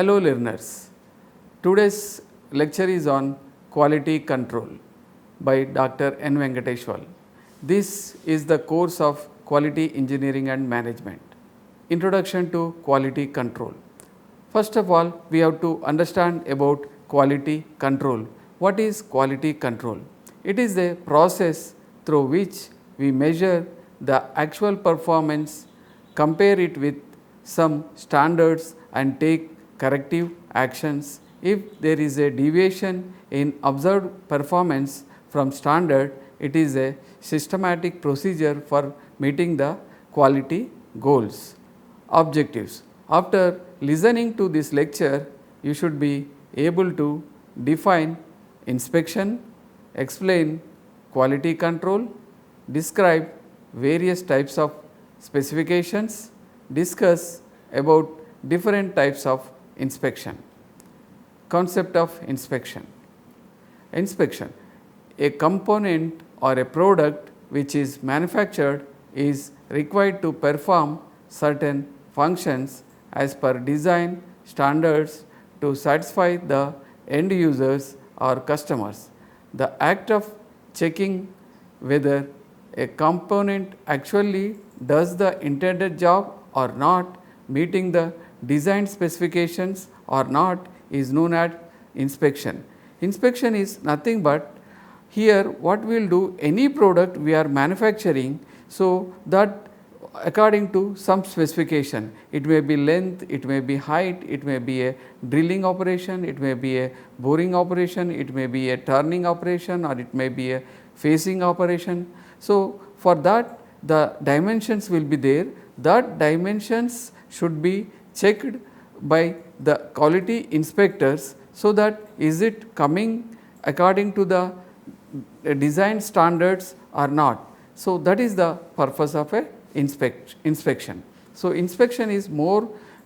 Hello learners, today's lecture is on quality control by Dr. N. Venkateshwar. This is the course of quality engineering and management. Introduction to quality control. First of all, we have to understand about quality control. What is quality control? It is a process through which we measure the actual performance, compare it with some standards and take corrective actions. If there is a deviation in observed performance from standard, it is a systematic procedure for meeting the quality goals. Objectives. After listening to this lecture, you should be able to define inspection, explain quality control, describe various types of specifications, discuss about different types of inspection. Concept of inspection. Inspection. A component or a product which is manufactured is required to perform certain functions as per design standards to satisfy the end users or customers. The act of checking whether a component actually does the intended job or not, meeting the design specifications or not, is known as inspection. Inspection is nothing but here what we will do, any product we are manufacturing, so that according to some specification, it may be length, it may be height, it may be a drilling operation, it may be a boring operation, it may be a turning operation, or it may be a facing operation. So, for that the dimensions will be there, that dimensions should be checked by the quality inspectors, so that is it coming according to the design standards or not. So, that is the purpose of a inspection. So, inspection is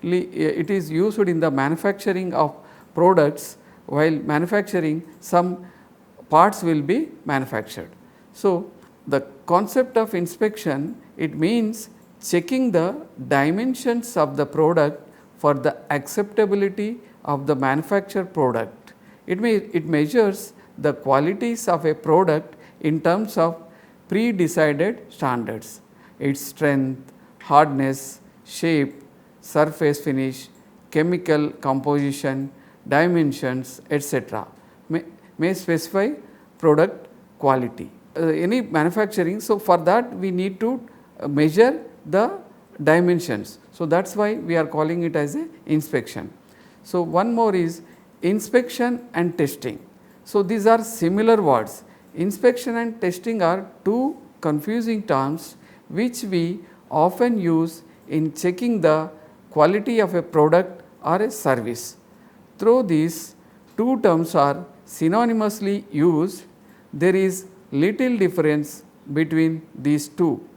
it is used in the manufacturing of products, while manufacturing some parts will be manufactured. So, the concept of inspection, it means checking the dimensions of the product for the acceptability of the manufactured product. It measures the qualities of a product in terms of pre-decided standards, its strength, hardness, shape, surface finish, chemical composition, dimensions, etc. may specify product quality. Any manufacturing, so for that we need to measure the dimensions. So, that is why we are calling it as a inspection. So, one more is inspection and testing. So, these are similar words. Inspection and testing are two confusing terms which we often use in checking the quality of a product or a service. Though these two terms are synonymously used, there is little difference between these two.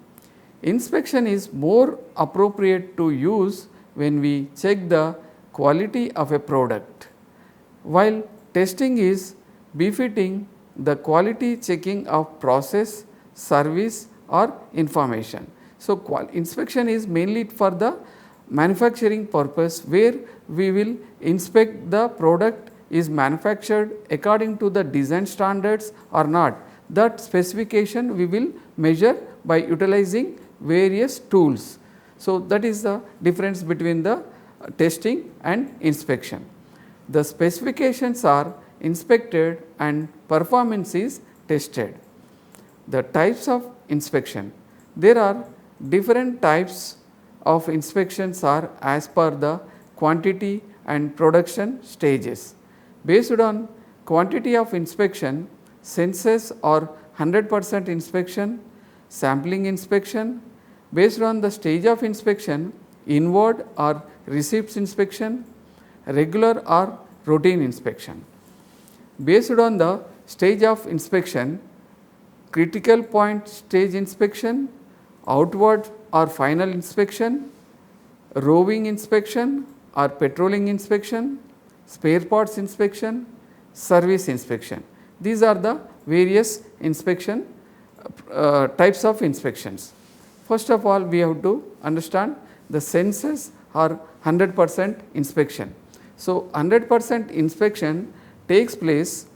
Inspection is more appropriate to use when we check the quality of a product, while testing is befitting the quality checking of process, service or information. So, inspection is mainly for the manufacturing purpose, where we will inspect the product is manufactured according to the design standards or not. That specification we will measure by utilizing various tools. So, that is the difference between the testing and inspection. The specifications are inspected and performance is tested. The types of inspection. There are different types of inspections are as per the quantity and production stages. Based on quantity of inspection, census or 100% inspection, sampling inspection. Based on the stage of inspection, inward or receipts inspection, regular or routine inspection. Based on the stage of inspection, critical point stage inspection, outward or final inspection, roving inspection or patrolling inspection, spare parts inspection, service inspection. These are the various inspection types of inspections. First of all, we have to understand the census or 100% inspection. So, 100% inspection takes place.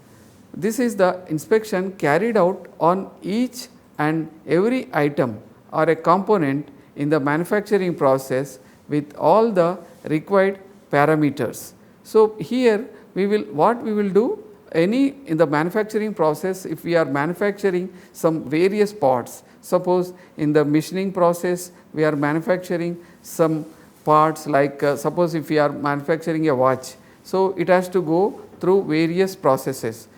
This is the inspection carried out on each and every item or a component in the manufacturing process with all the required parameters. So, here we will what we will do, any in the manufacturing process, if we are manufacturing some various parts, suppose in the machining process we are manufacturing some parts like suppose if we are manufacturing a watch. So, it has to go through various processes,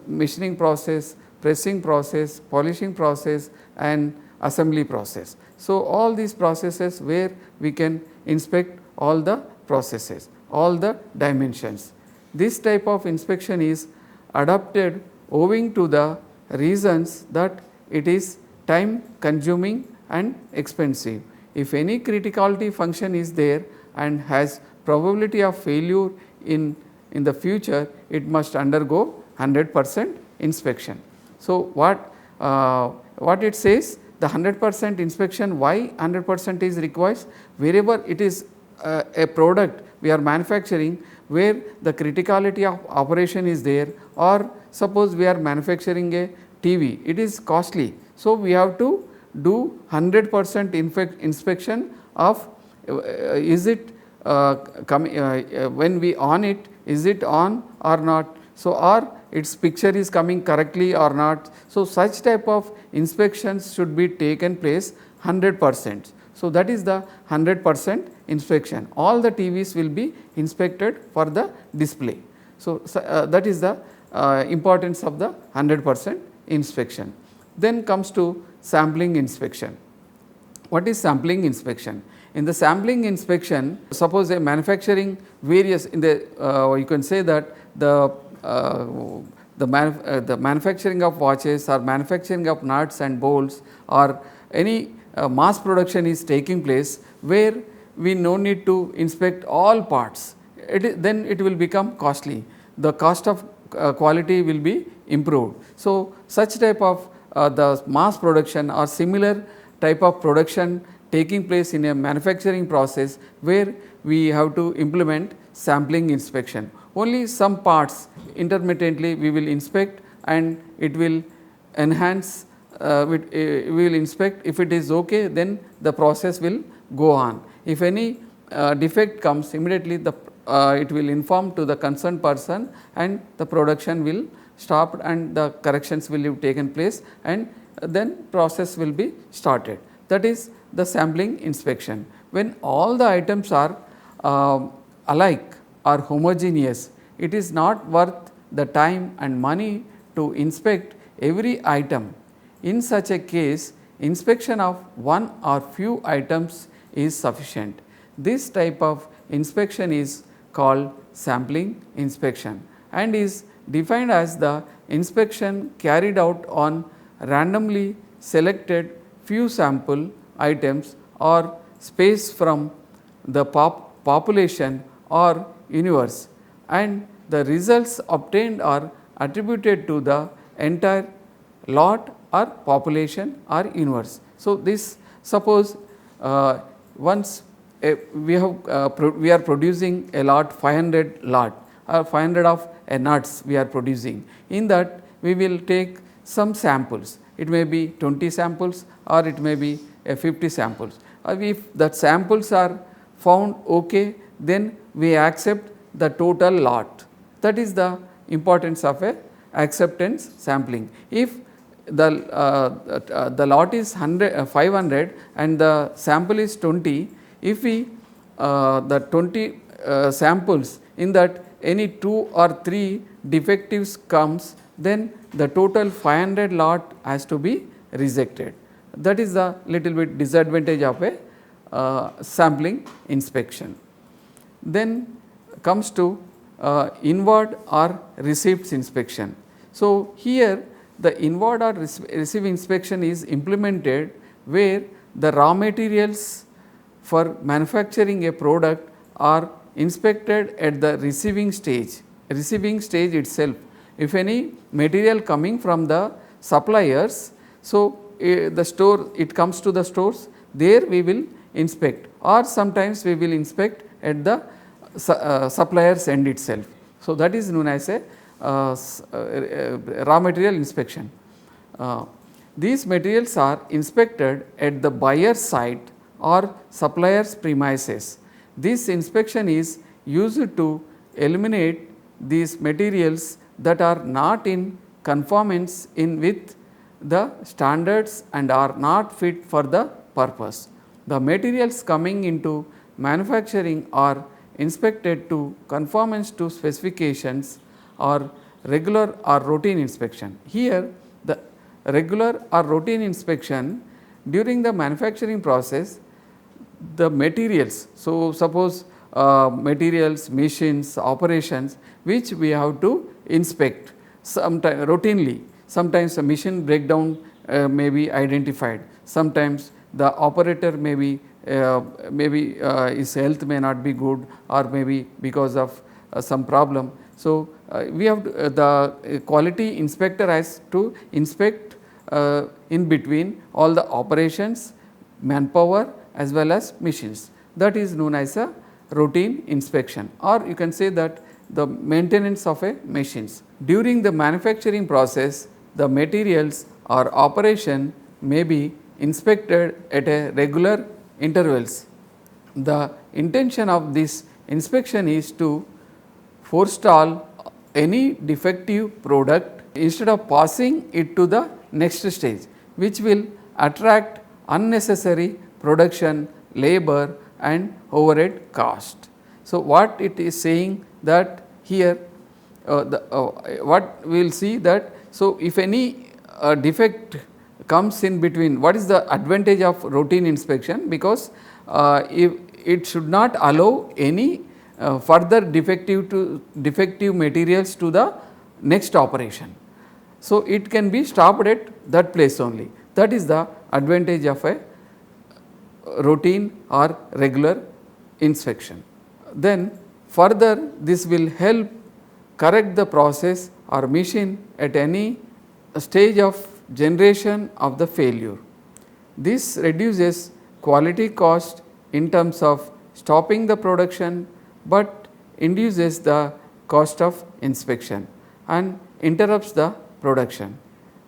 machining process, pressing process, polishing process and assembly process. So, all these processes where we can inspect all the processes, all the dimensions. This type of inspection is adopted owing to the reasons that it is time consuming and expensive. If any criticality function is there and has probability of failure in the future, it must undergo 100% inspection. So, what it says, the 100% inspection, why 100% is required? Wherever it is a product we are manufacturing where the criticality of operation is there, or suppose we are manufacturing a TV, it is costly. So, we have to do 100% inspection of is it when we on it, is it on or not. So, or its picture is coming correctly or not. So, such type of inspections should be taken place 100%. So, that is the 100% inspection. All the TVs will be inspected for the display. So, that is the importance of the 100% inspection. Then comes to sampling inspection. What is sampling inspection? In the sampling inspection, suppose a manufacturing various in the you can say that the manufacturing of watches or manufacturing of nuts and bolts or any mass production is taking place where we no need to inspect all parts, then it will become costly. The cost of quality will be improved. So, such type of the mass production or similar type of production taking place in a manufacturing process where we have to implement sampling inspection. Only some parts intermittently we will inspect and it will enhance, we will inspect. If it is okay, then the process will go on. If any defect comes, immediately it will inform to the concerned person and the production will stop and the corrections will have taken place and then process will be started. That is the sampling inspection. When all the items are alike or homogeneous, it is not worth the time and money to inspect every item. In such a case, inspection of one or few items is sufficient. This type of inspection is called sampling inspection and is defined as the inspection carried out on randomly selected few sample items or space from the population or universe, and the results obtained are attributed to the entire lot or population or universe. So, this suppose once we are producing a lot 500 lot or 500 of nuts we are producing. In that we will take some samples, it may be 20 samples or it may be 50 samples. If the samples are found okay, then we accept the total lot. That is the importance of a acceptance sampling. If the lot is 500 and the sample is 20, if we the 20 samples, in that any 2 or 3 defectives comes, then the total 500 lot has to be rejected. That is the little bit disadvantage of a sampling inspection. Then comes to inward or receipts inspection. So, here the inward or receive inspection is implemented where the raw materials for manufacturing a product are inspected at the receiving stage itself. If any material coming from the suppliers, so the store, it comes to the stores, there we will inspect, or sometimes we will inspect at the supplier's end itself. So, that is known as a raw material inspection. These materials are inspected at the buyer's site or supplier's premises. This inspection is used to eliminate these materials that are not in conformance with the standards and are not fit for the purpose. The materials coming into manufacturing are inspected to conformance to specifications or regular or routine inspection. Here the regular or routine inspection during the manufacturing process, the materials. So, suppose materials, machines, operations which we have to inspect sometimes routinely. Sometimes a machine breakdown may be identified, sometimes the operator may be his health may not be good, or maybe because of some problem. So, we have to, the quality inspector has to inspect in between all the operations, manpower as well as machines. That is known as a routine inspection, or you can say that the maintenance of a machines. During the manufacturing process, the materials or operation may be inspected at a regular intervals. The intention of this inspection is to forestall any defective product instead of passing it to the next stage, which will attract unnecessary production, labor and overhead cost. So, what it is saying that here what we will see that, so if any defect comes in between, what is the advantage of routine inspection? Because if it should not allow any further defective materials to the next operation. So, it can be stopped at that place only. That is the advantage of a routine or regular inspection. Then further this will help correct the process or machine at any stage of generation of the failure. This reduces quality cost in terms of stopping the production, but induces the cost of inspection and interrupts the production.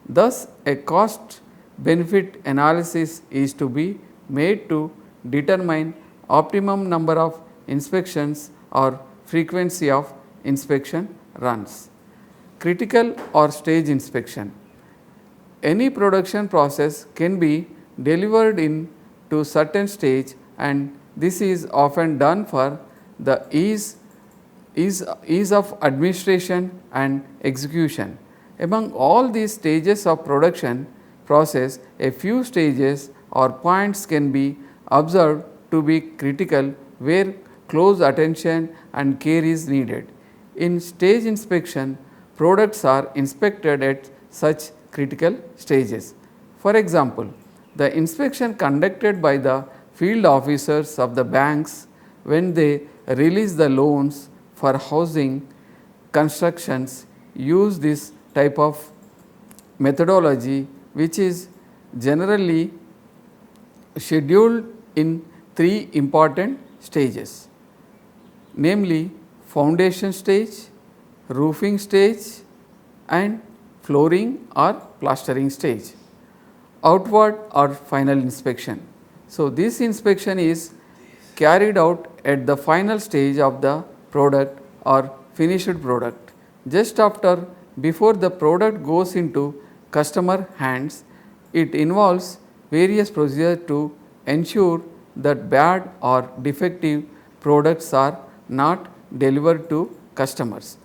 Thus, a cost benefit analysis is to be made to determine optimum number of inspections or frequency of inspection runs. Critical or stage inspection. Any production process can be delivered in to certain stage, and this is often done for the ease of administration and execution. Among all these stages of production process, a few stages or points can be observed to be critical, where close attention and care is needed. In stage inspection, products are inspected at such critical stages. For example, the inspection conducted by the field officers of the banks when they release the loans for housing constructions use this type of methodology, which is generally scheduled in 3 important stages, namely foundation stage, roofing stage and flooring or plastering stage, outward or final inspection. So, this inspection is carried out at the final stage of the product or finished product, just after before the product goes into customer hands. It involves various procedures to ensure that bad or defective products are not delivered to customers.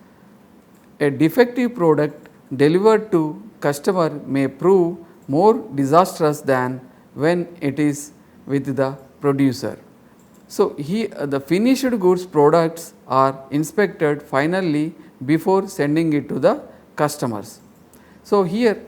A defective product delivered to customer may prove more disastrous than when it is with the producer. So, the finished goods products are inspected finally before sending it to the customers. So, here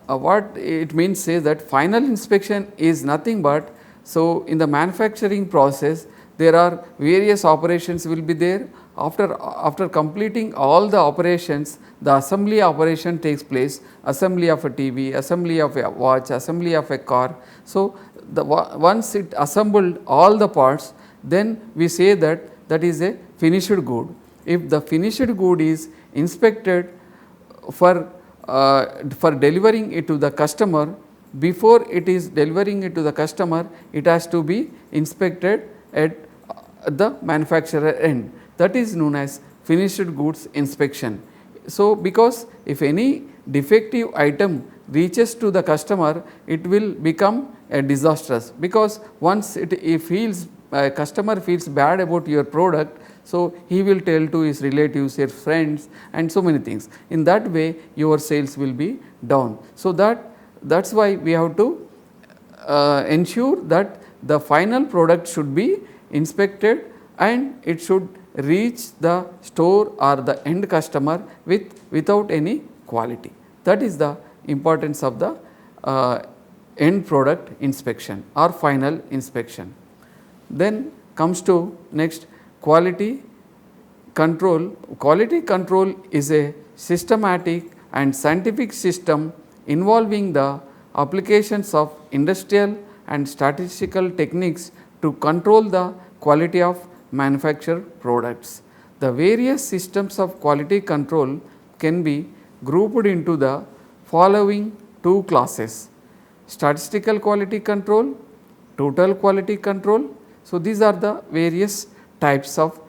what it means is that final inspection is nothing but, so in the manufacturing process there are various operations will be there. After completing all the operations, the assembly operation takes place, assembly of a TV, assembly of a watch, assembly of a car. So, once it assembled all the parts, then we say that that is a finished good. If the finished good is inspected for delivering it to the customer, before it is delivering it to the customer, it has to be inspected at the manufacturer end. That is known as finished goods inspection. So, because if any defective item reaches to the customer, it will become a disastrous, because once it feels customer feels bad about your product, so he will tell to his relatives, his friends, and so many things. In that way your sales will be down. So, that's why we have to ensure that the final product should be inspected and it should reach the store or the end customer without any quality. That is the importance of the end product inspection or final inspection. Then comes to next, quality control. Quality control is a systematic and scientific system involving the applications of industrial and statistical techniques to control the quality of manufactured products. The various systems of quality control can be grouped into the following two classes: statistical quality control, total quality control. So, these are the various types of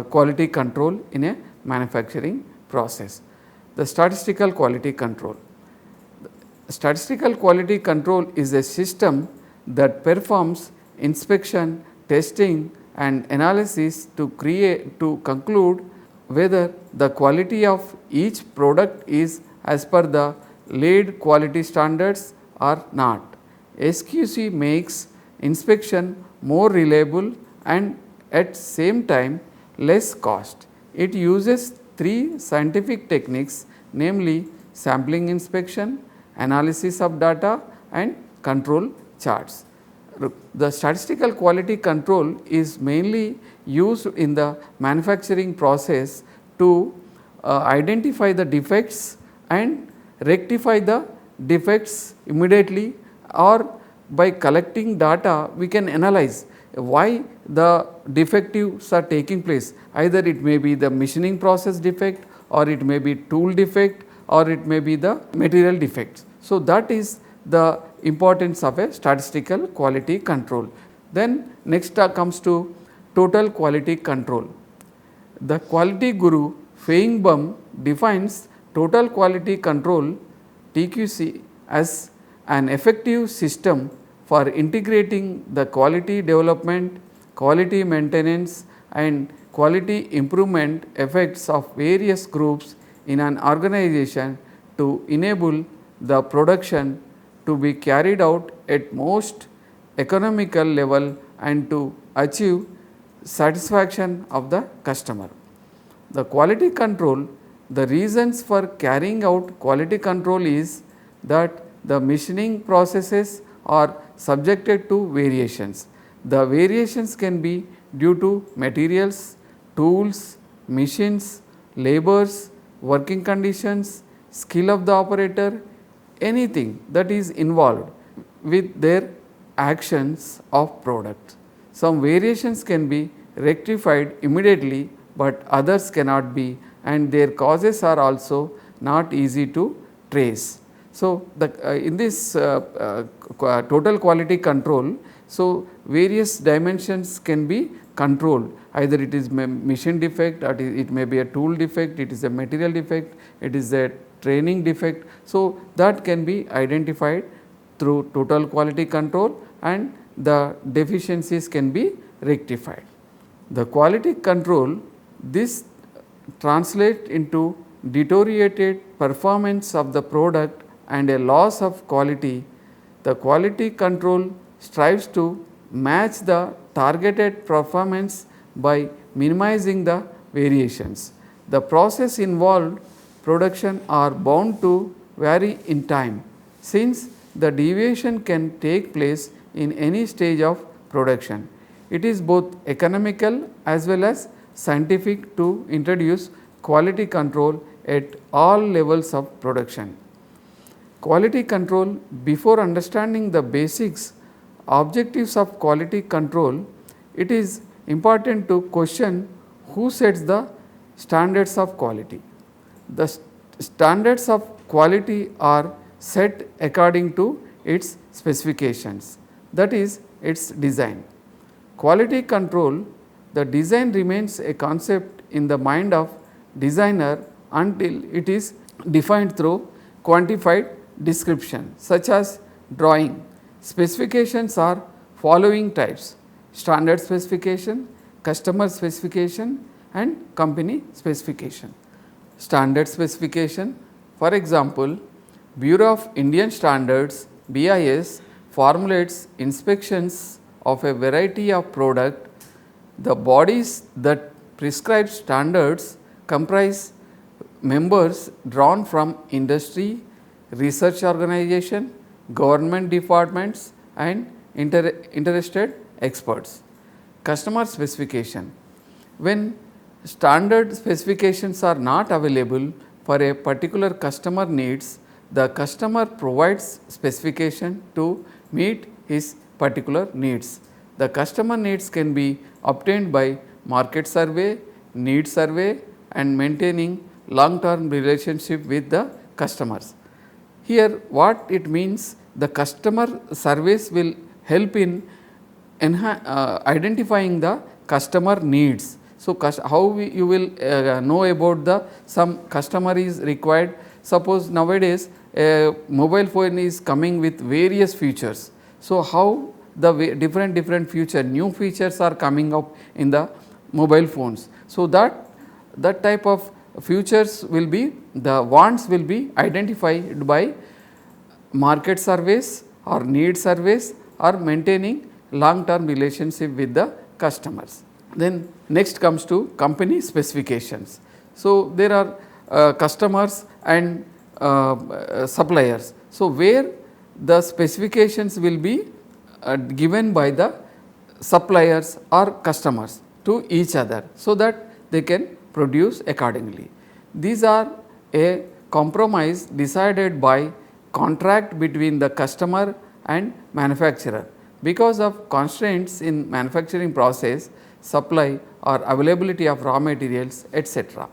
quality control in a manufacturing process. The statistical quality control. Statistical quality control is a system that performs inspection, testing and analysis to conclude whether the quality of each product is as per the laid quality standards or not. SQC makes inspection more reliable and at same time less cost. It uses three scientific techniques, namely sampling inspection, analysis of data and control charts. The statistical quality control is mainly used in the manufacturing process to identify the defects and rectify the defects immediately, or by collecting data we can analyze why the defectives are taking place. Either it may be the machining process defect, or it may be tool defect, or it may be the material defects. So, that is the importance of a statistical quality control. Then next comes to total quality control. The quality guru Feigenbaum defines total quality control TQC as an effective system for integrating the quality development, quality maintenance and quality improvement effects of various groups in an organization to enable the production to be carried out at most economical level and to achieve satisfaction of the customer. The quality control, the reasons for carrying out quality control is that the machining processes are subjected to variations. The variations can be due to materials, tools, machines, labors, working conditions, skill of the operator, anything that is involved with their actions of product. Some variations can be rectified immediately, but others cannot be, and their causes are also not easy to trace. So, in this total quality control, so various dimensions can be controlled, either it is machine defect, or it may be a tool defect, it is a material defect, it is a training defect. So, that can be identified through total quality control and the deficiencies can be rectified. The quality control, this translates into deteriorated performance of the product and a loss of quality. The quality control strives to match the targeted performance by minimizing the variations. The process involved production are bound to vary in time, since the deviation can take place in any stage of production. It is both economical as well as scientific to introduce quality control at all levels of production. Quality control, before understanding the basics objectives of quality control, it is important to question Who sets the standards of quality? The standards of quality are set according to its specifications, that is its design. Quality control, the design remains a concept in the mind of designer until it is defined through quantified description such as drawing. Specifications are following types: standard specification, customer specification and company specification. Standard specification, for example, Bureau of Indian Standards BIS formulates inspections of a variety of product. The bodies that prescribe standards comprise members drawn from industry, research organization, government departments and interested experts. Customer specification, when standard specifications are not available for a particular customer needs, the customer provides specification to meet his particular needs. The customer needs can be obtained by market survey, need survey and maintaining long term relationship with the customers. Here what it means, the customer surveys will help in identifying the customer needs. So, how you will know about the some customer is required. Suppose nowadays a mobile phone is coming with various features. So, how the different future new features are coming up in the mobile phones. So, that type of features will be, the wants will be identified by market surveys or need surveys or maintaining long term relationship with the customers. Then next comes to company specifications. So, there are customers and suppliers. So, where the specifications will be given by the suppliers or customers to each other, so that they can produce accordingly. These are a compromise decided by contract between the customer and manufacturer. Because of constraints in manufacturing process, supply or availability of raw materials, etc.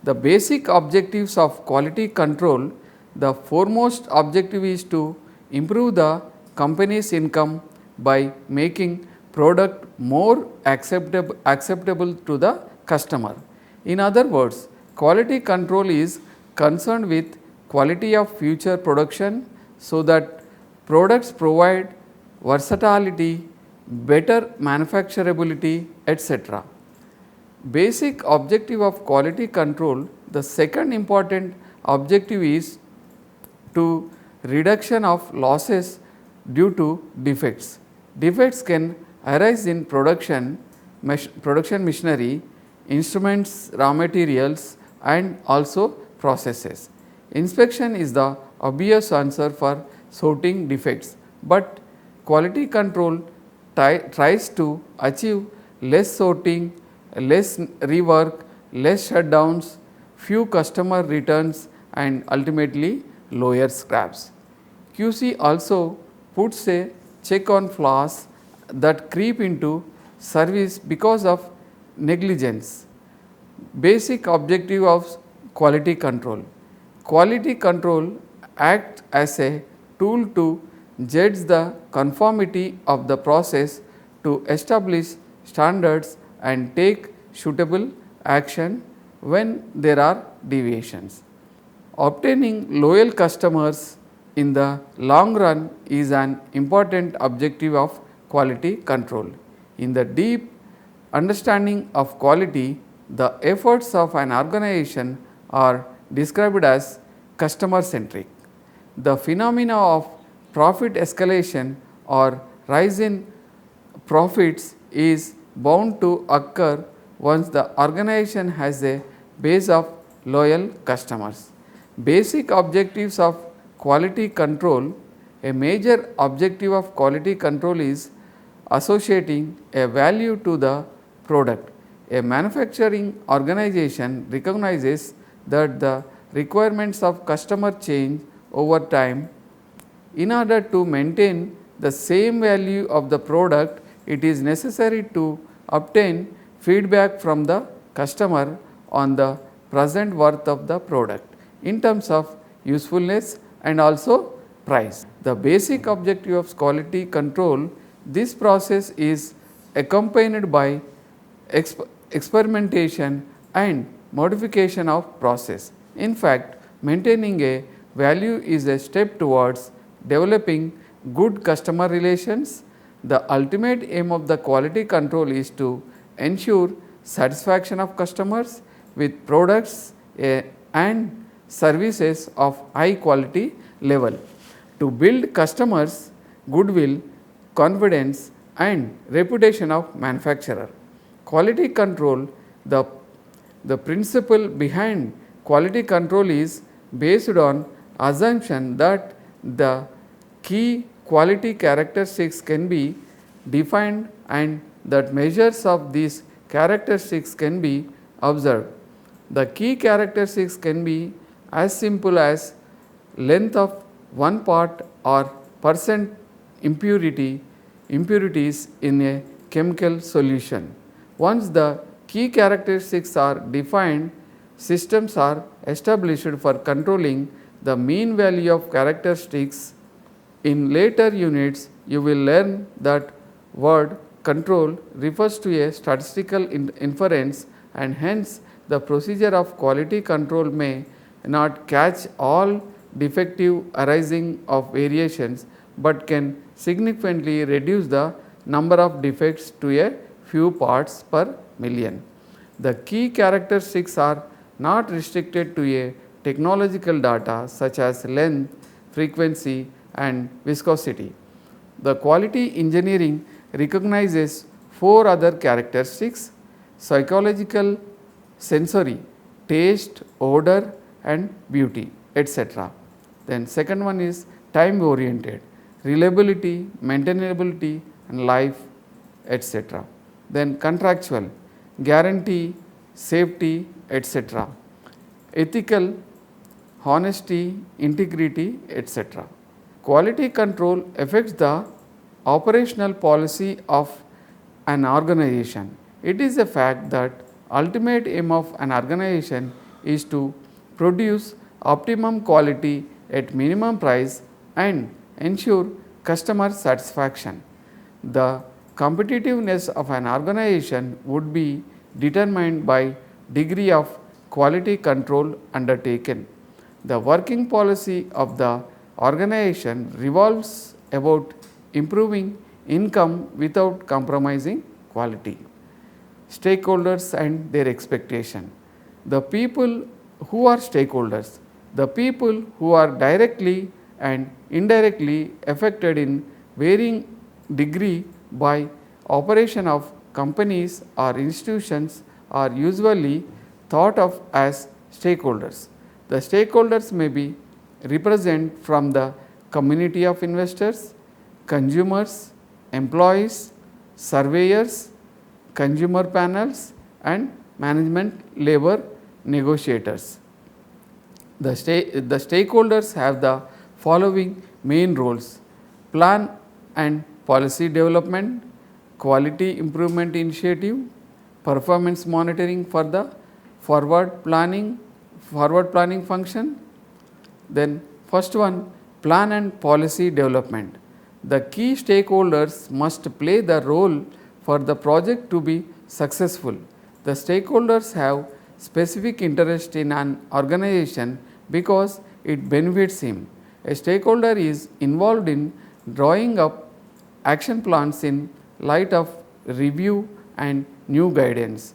The basic objectives of quality control, the foremost objective is to improve the company's income by making product more acceptable to the customer. In other words, quality control is concerned with quality of future production, so that products provide versatility, better manufacturability, etc. Basic objective of quality control, the second important objective is to reduction of losses due to defects. Defects can arise in production machinery, instruments, raw materials and also processes. Inspection is the obvious answer for sorting defects, but quality control tries to achieve less sorting, less rework, less shutdowns, few customer returns and ultimately lower scraps. QC also puts a check on flaws that creep into service because of negligence. Basic objective of quality control. Quality control acts as a tool to judge the conformity of the process, to establish standards and take suitable action when there are deviations. Obtaining loyal customers in the long run is an important objective of quality control. In the deep understanding of quality, the efforts of an organization are described as customer centric. The phenomena of profit escalation or rise in profits is bound to occur once the organization has a base of loyal customers. Basic objectives of quality control. A major objective of quality control is associating a value to the product. A manufacturing organization recognizes that the requirements of customer change over time. In order to maintain the same value of the product, it is necessary to obtain feedback from the customer on the present worth of the product in terms of usefulness and also price. The basic objective of quality control, this process is accompanied by experimentation and modification of process. In fact, maintaining a value is a step towards developing good customer relations. The ultimate aim of the quality control is to ensure satisfaction of customers with products and services of high quality level. To build customers' goodwill, confidence and reputation of manufacturer. Quality control, the principle behind quality control is based on assumption that the key quality characteristics can be defined and that measures of these characteristics can be observed. The key characteristics can be as simple as length of one part or percent impurities in a chemical solution. Once the key characteristics are defined, systems are established for controlling the mean value of characteristics. In later units, you will learn that word control refers to a statistical inference, and hence the procedure of quality control may not catch all defective arising of variations, but can significantly reduce the number of defects to a few parts per million. The key characteristics are not restricted to a technological data such as length, frequency and viscosity. The quality engineering recognizes 4 other characteristics: psychological, sensory, taste, odor and beauty, etc. Then second one is time oriented, reliability, maintainability and life, etc. Then contractual, guarantee, safety, etc. Ethical, honesty, integrity, etc. Quality control affects the operational policy of an organization. It is a fact that ultimate aim of an organization is to produce optimum quality at minimum price and ensure customer satisfaction. The competitiveness of an organization would be determined by degree of quality control undertaken. The working policy of the organization revolves about improving income without compromising quality. Stakeholders and their expectation. The people who are stakeholders, the people who are directly and indirectly affected in varying degree by operation of companies or institutions are usually thought of as stakeholders. The stakeholders may be represent from the community of investors, consumers, employees, surveyors, consumer panels and management labor negotiators. The stakeholders have the following main roles: plan and policy development, quality improvement initiative, performance monitoring for the forward planning function. Then first one, plan and policy development. The key stakeholders must play the role for the project to be successful. The stakeholders have specific interest in an organization because it benefits him. A stakeholder is involved in drawing up action plans in light of review and new guidance.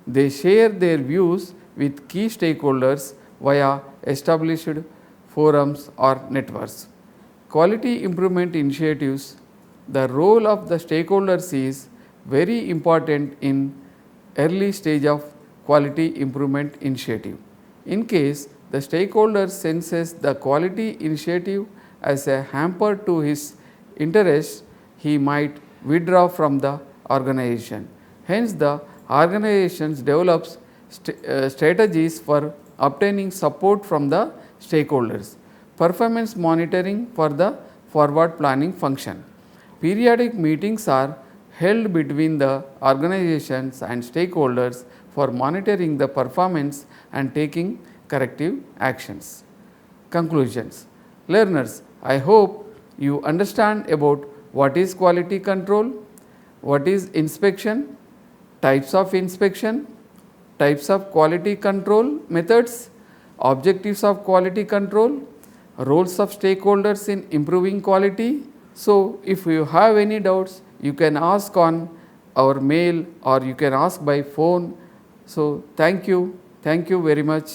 They share their views with key stakeholders via established forums or networks. Quality improvement initiatives. The role of the stakeholders is very important in early stage of quality improvement initiative. In case the stakeholder senses the quality initiative as a hamper to his interests, he might withdraw from the organization. Hence, the organization develops strategies for obtaining support from the stakeholders. Performance monitoring for the forward planning function. Periodic meetings are held between the organizations and stakeholders for monitoring the performance and taking corrective actions. Conclusions. Learners, I hope you understand about what is quality control, what is inspection, types of inspection, types of quality control methods, objectives of quality control, roles of stakeholders in improving quality. So, if you have any doubts, you can ask on our mail or you can ask by phone. So, thank you very much.